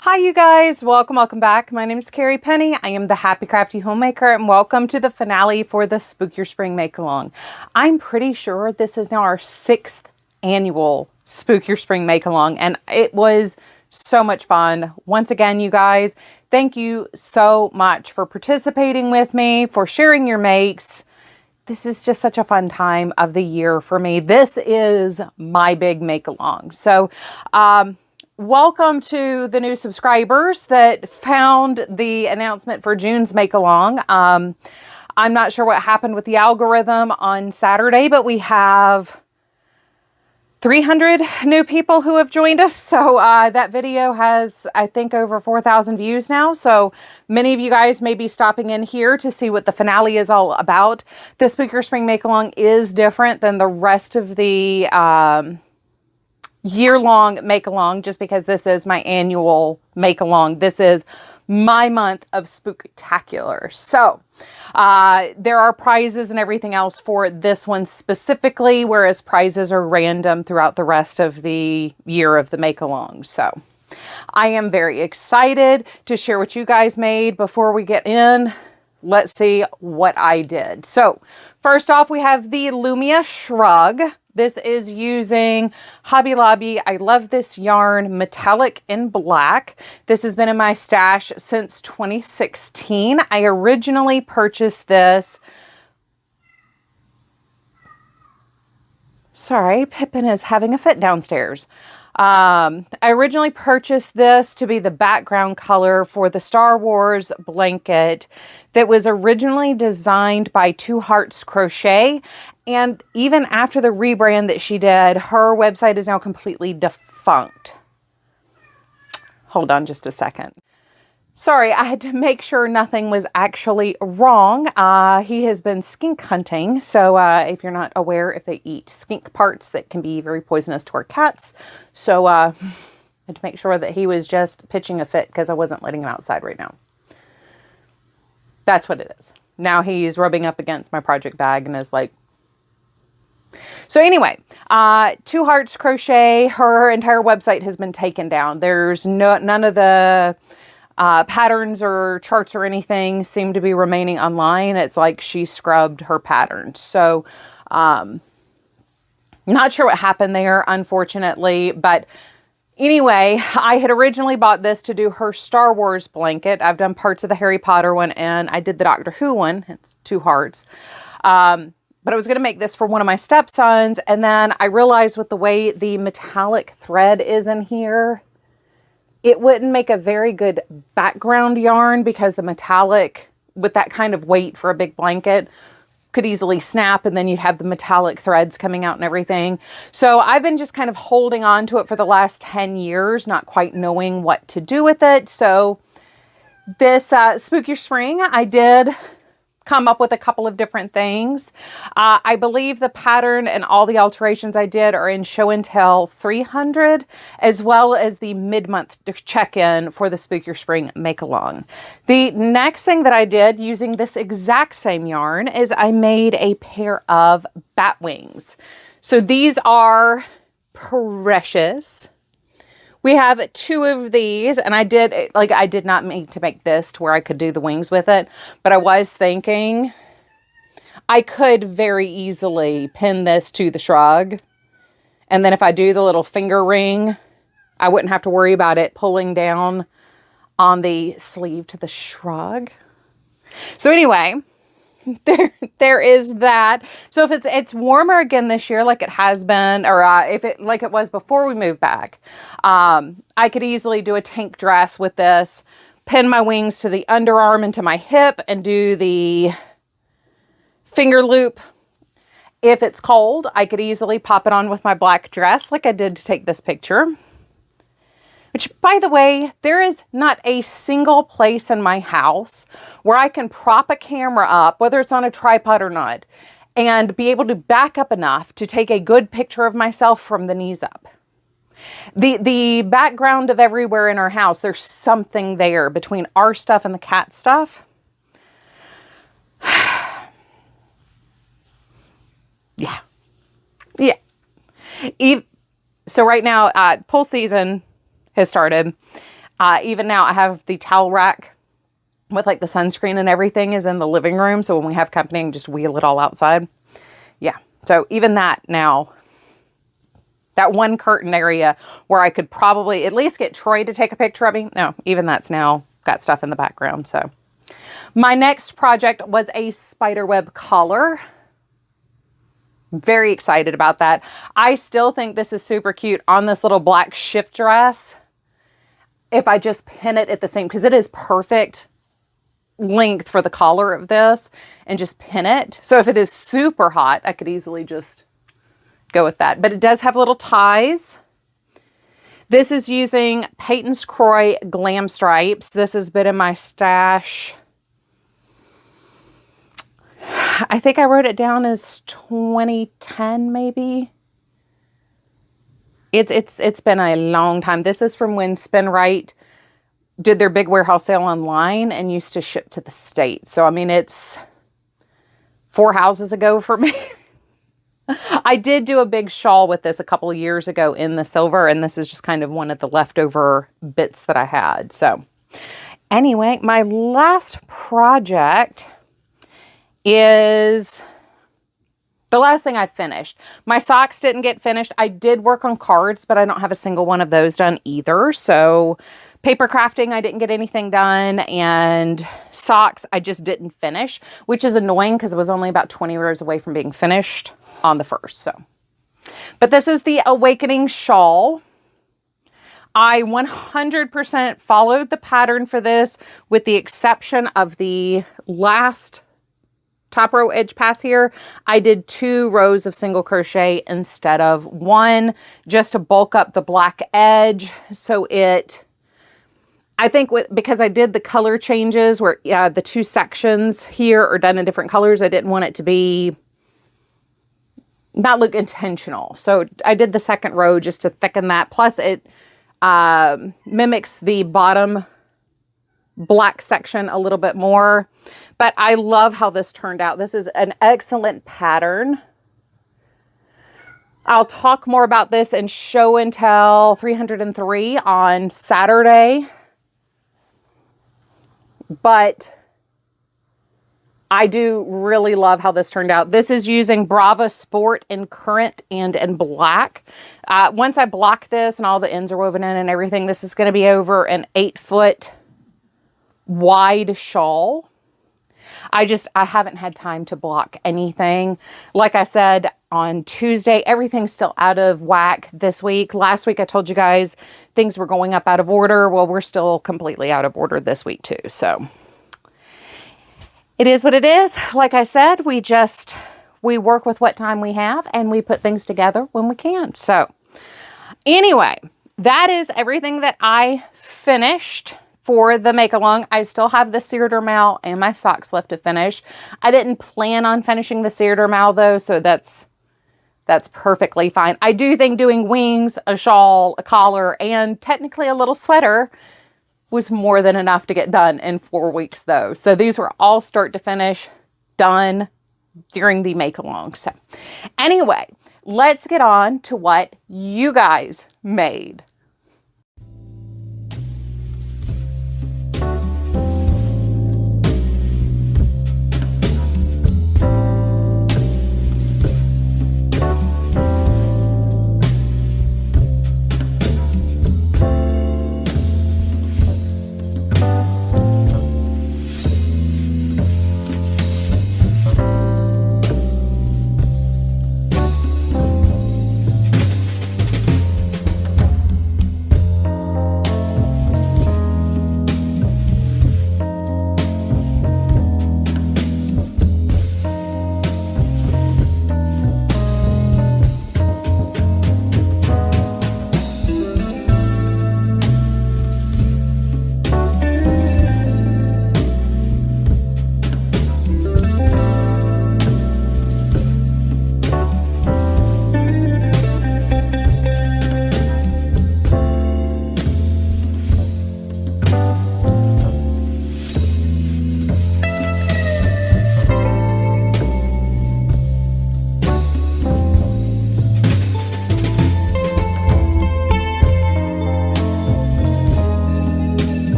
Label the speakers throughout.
Speaker 1: Hi you guys, welcome back. My name is Carrie Penny. I am the Happy Crafty Homemaker and welcome to the finale for the Spook Your Spring Make Along. I'm pretty sure this is now our 6th annual Spook Your Spring Make Along and it was so much fun. Once again, you guys, thank you so much for participating with me, for sharing your makes. This is just such a fun time of the year for me. This is my big make along. So, welcome to the new subscribers that found the announcement for June's make along. I'm not sure what happened with the algorithm on Saturday, but we have 300 new people who have joined us. So that video has, I think, over 4,000 views now. So many of you guys may be stopping in here to see what the finale is all about. The Spook Your Spring Make Along is different than the rest of the year-long make-along, just because this is my annual make-along. This is my month of Spooktacular. So there are prizes and everything else for this one specifically, whereas prizes are random throughout the rest of the year of the make-along. So I am very excited to share what you guys made. Before we get in, let's see what I did. So first off, we have the Lumia Shrug. This is using Hobby Lobby. I love this yarn, metallic in black. This has been in my stash since 2016. I originally purchased this. Sorry, Pippin is having a fit downstairs. I originally purchased this to be the background color for the Star Wars blanket that was originally designed by Two Hearts Crochet. And even after the rebrand that she did, her website is now completely defunct. Hold on just a second. Sorry, I had to make sure nothing was actually wrong. He has been skink hunting. So if you're not aware, if they eat skink parts, that can be very poisonous to our cats. So I had to make sure that he was just pitching a fit because I wasn't letting him outside right now. That's what it is. Now he's rubbing up against my project bag and is like... So anyway, Two Hearts Crochet, her entire website has been taken down. There's none of the... patterns or charts or anything seem to be remaining online. It's like she scrubbed her patterns. So, not sure what happened there, unfortunately. But anyway, I had originally bought this to do her Star Wars blanket. I've done parts of the Harry Potter one and I did the Doctor Who one. It's Two Hearts. But I was going to make this for one of my stepsons. And then I realized with the way the metallic thread is in here, it wouldn't make a very good background yarn because the metallic, with that kind of weight for a big blanket, could easily snap and then you'd have the metallic threads coming out and everything. So I've been just kind of holding on to it for the last 10 years, not quite knowing what to do with it. So this Spook Your Spring, I did come up with a couple of different things. I believe the pattern and all the alterations I did are in Show and Tell 300, as well as the mid-month check-in for the Spook Your Spring make-along. The next thing that I did using this exact same yarn is I made a pair of bat wings. So these are precious. We have 2 of these, and I did not mean to make this to where I could do the wings with it, but I was thinking I could very easily pin this to the shrug. And then if I do the little finger ring, I wouldn't have to worry about it pulling down on the sleeve to the shrug. So anyway, there is that. So if it's warmer again this year, like it has been, or if it like it was before we moved back, I could easily do a tank dress with this, pin my wings to the underarm and to my hip, and do the finger loop. If it's cold, I could easily pop it on with my black dress, like I did to take this picture. Which, by the way, there is not a single place in my house where I can prop a camera up, whether it's on a tripod or not, and be able to back up enough to take a good picture of myself from the knees up. The background of everywhere in our house, there's something there between our stuff and the cat stuff. Yeah. So right now, pull season has started. Even now I have the towel rack with like the sunscreen and everything is in the living room. So when we have company, I can just wheel it all outside. Yeah. So even that now, that one curtain area where I could probably at least get Troy to take a picture of me. No, even that's now got stuff in the background. So my next project was a spiderweb collar. Very excited about that. I still think this is super cute on this little black shift dress. If I just pin it at the same, because it is perfect length for the collar of this, and just pin it. So if it is super hot, I could easily just go with that. But it does have little ties. This is using Peyton's Croy Glam Stripes. This has been in my stash. I think I wrote it down as 2010 maybe. It's been a long time. This is from when Spin Right did their big warehouse sale online and used to ship to the States. So I mean, it's 4 houses ago for me. I did do a big shawl with this a couple of years ago in the silver, and this is just kind of one of the leftover bits that I had. So anyway, my last project is the last thing I finished. My socks didn't get finished. I did work on cards, but I don't have a single one of those done either. So paper crafting, I didn't get anything done, and socks, I just didn't finish, which is annoying because it was only about 20 rows away from being finished on the first. So, but this is the Awakening shawl. I 100% followed the pattern for this, with the exception of the last top row edge pass here. I did 2 rows of single crochet instead of 1, just to bulk up the black edge. So I think because I did the color changes where the 2 sections here are done in different colors, I didn't want it to be not look intentional. So I did the second row just to thicken that. Plus it mimics the bottom black section a little bit more. But I love how this turned out. This is an excellent pattern. I'll talk more about this in Show and Tell 303 on Saturday. But I do really love how this turned out. This is using Brava Sport in Currant and in Black. Once I block this and all the ends are woven in and everything, this is going to be over an 8-foot wide shawl. I haven't had time to block anything. Like I said, on Tuesday, everything's still out of whack this week. Last week, I told you guys things were going up out of order. Well, we're still completely out of order this week too. So it is what it is. Like I said, we work with what time we have, and we put things together when we can. So anyway, that is everything that I finished for the make along. I still have the seared ermine and my socks left to finish. I didn't plan on finishing the seared ermine though, so that's perfectly fine. I do think doing wings, a shawl, a collar, and technically a little sweater was more than enough to get done in 4 weeks though. So these were all start to finish done during the make along. So anyway, let's get on to what you guys made.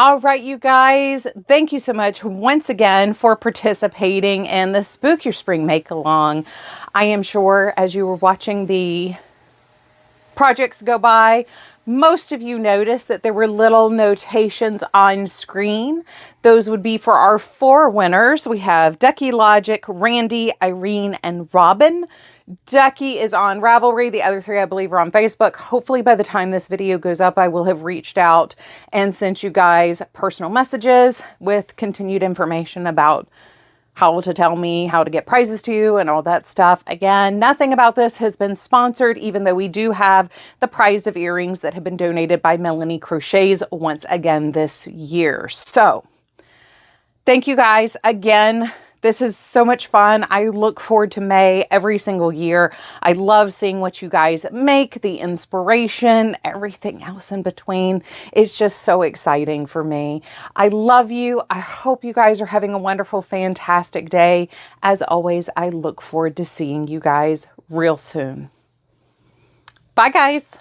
Speaker 1: All right, you guys, thank you so much once again for participating in the Spook Your Spring Make Along. I am sure as you were watching the projects go by, most of you noticed that there were little notations on screen. Those would be for our 4 winners. We have Ducky Logic, Randy, Irene, and Robin. Ducky is on Ravelry. The other 3, I believe, are on Facebook. Hopefully by the time this video goes up, I will have reached out and sent you guys personal messages with continued information about how to tell me how to get prizes to you and all that stuff. Again, nothing about this has been sponsored, even though we do have the prize of earrings that have been donated by Melanie Crochets once again this year. So thank you guys again. This is so much fun. I look forward to May every single year. I love seeing what you guys make, the inspiration, everything else in between. It's just so exciting for me. I love you. I hope you guys are having a wonderful, fantastic day. As always, I look forward to seeing you guys real soon. Bye, guys.